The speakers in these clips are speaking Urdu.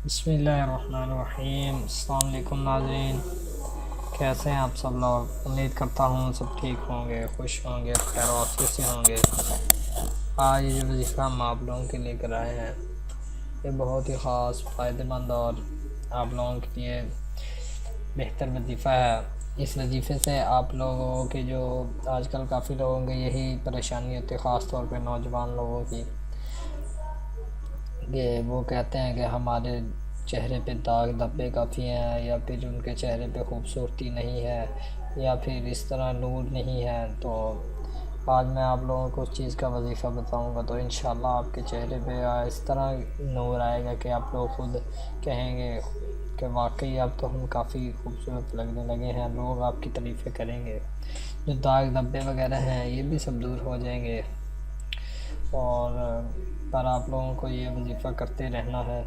بسم اللہ الرحمن الرحیم۔ السلام علیکم ناظرین، کیسے ہیں آپ سب لوگ؟ امید کرتا ہوں سب ٹھیک ہوں گے، خوش ہوں گے، خیر و عافیت سے ہوں گے۔ آج یہ وظیفہ ہم آپ لوگوں کے لے کر آئے ہیں، یہ بہت ہی خاص، فائدہ مند اور آپ لوگوں کے لیے بہتر وظیفہ ہے۔ اس وظیفے سے آپ لوگوں کے جو آج کل کافی لوگوں کی یہی پریشانی ہوتی ہے، خاص طور پہ نوجوان لوگوں کی، کہ وہ کہتے ہیں کہ ہمارے چہرے پہ داغ دھبے کافی ہیں، یا پھر ان کے چہرے پہ خوبصورتی نہیں ہے، یا پھر اس طرح نور نہیں ہے۔ تو آج میں آپ لوگوں کو اس چیز کا وظیفہ بتاؤں گا، تو انشاءاللہ آپ کے چہرے پہ اس طرح نور آئے گا کہ آپ لوگ خود کہیں گے کہ واقعی اب تو ہم کافی خوبصورت لگنے لگے ہیں، لوگ آپ کی تعریفیں کریں گے۔ جو داغ دھبے وغیرہ ہیں یہ بھی سب دور ہو جائیں گے، اور پر آپ لوگوں کو یہ وظیفہ کرتے رہنا ہے،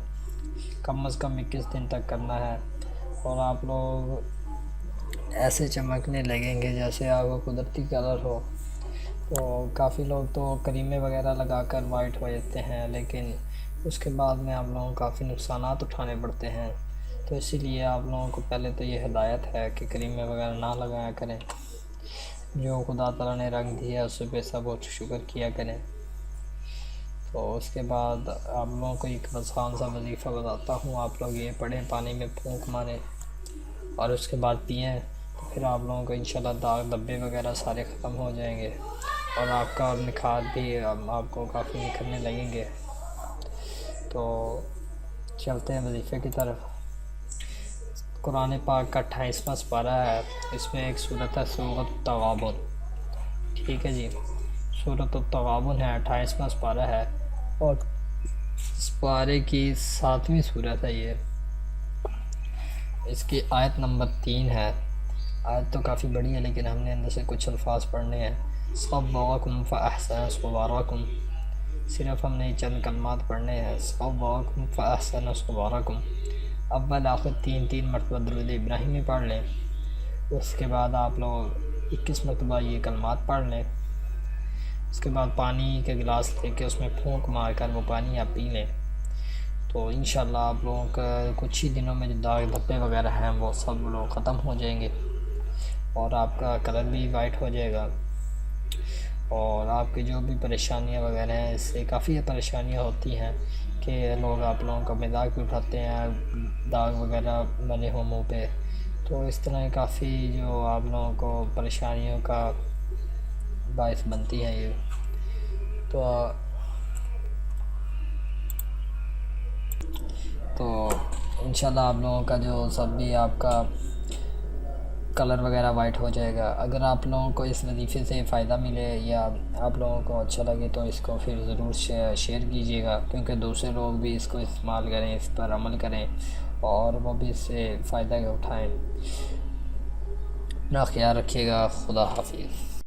کم از کم 21 دن تک کرنا ہے، اور آپ لوگ ایسے چمکنے لگیں گے جیسے آپ کو قدرتی کلر ہو۔ تو کافی لوگ تو کریمیں وغیرہ لگا کر وائٹ ہو جاتے ہیں، لیکن اس کے بعد میں آپ لوگوں کو کافی نقصانات اٹھانے پڑتے ہیں۔ تو اسی لیے آپ لوگوں کو پہلے تو یہ ہدایت ہے کہ کریمیں وغیرہ نہ لگایا کریں، جو خدا تعالیٰ نے رنگ دیا ہے اس پہ سب شکر کیا کریں۔ تو اس کے بعد آپ لوگوں کو ایک آسان سا وظیفہ بتاتا ہوں، آپ لوگ یہ پڑھیں، پانی میں پھونک ماریں اور اس کے بعد پئیں، تو پھر آپ لوگوں کو انشاءاللہ داغ دھبے وغیرہ سارے ختم ہو جائیں گے، اور آپ کا نکھار بھی آپ کو کافی نکھرنے لگیں گے۔ تو چلتے ہیں وظیفے کی طرف۔ قرآن پاک کا 28واں سپارہ ہے، اس میں ایک سورت ہے سورۃ التغابن، ٹھیک ہے جی، سورۃ التغابن ہے، 28واں سپارہ ہے، اور سپارے کی 7ویں سورت ہے یہ۔ اس کی آیت نمبر 3 ہے۔ آیت تو کافی بڑی ہے، لیکن ہم نے اندر سے کچھ الفاظ پڑھنے ہیں۔ صبغکم فاحسن صورکم، صرف ہم نے چند کلمات پڑھنے ہیں۔ صبغکم فاحسن صورکم، اول آخر 3 مرتبہ درود ابراہیمی پڑھ لیں، اس کے بعد آپ لوگ 21 مرتبہ یہ کلمات پڑھ لیں، اس کے بعد پانی کے گلاس لے کے اس میں پھونک مار کر وہ پانی آپ پی لیں، تو انشاءاللہ آپ لوگوں کا کچھ ہی دنوں میں جو داغ دھبے وغیرہ ہیں وہ سب لوگ ختم ہو جائیں گے، اور آپ کا کلر بھی وائٹ ہو جائے گا، اور آپ کی جو بھی پریشانیاں وغیرہ ہیں، اس سے کافی پریشانیاں ہوتی ہیں کہ لوگ آپ لوگوں کا مذاق بھی اٹھاتے ہیں، داغ وغیرہ بنے ہوں منہ پہ، تو اس طرح کافی جو آپ لوگوں کو پریشانیوں کا باعث بنتی ہے یہ۔ تو انشاءاللہ آپ لوگوں کا جو سب بھی آپ کا کلر وغیرہ وائٹ ہو جائے گا۔ اگر آپ لوگوں کو اس وظیفے سے فائدہ ملے یا آپ لوگوں کو اچھا لگے تو اس کو پھر ضرور شیئر کیجیے گا، کیونکہ دوسرے لوگ بھی اس کو استعمال کریں، اس پر عمل کریں، اور وہ بھی اس سے فائدہ اٹھائیں۔ اپنا خیال رکھیے گا، خدا حافظ۔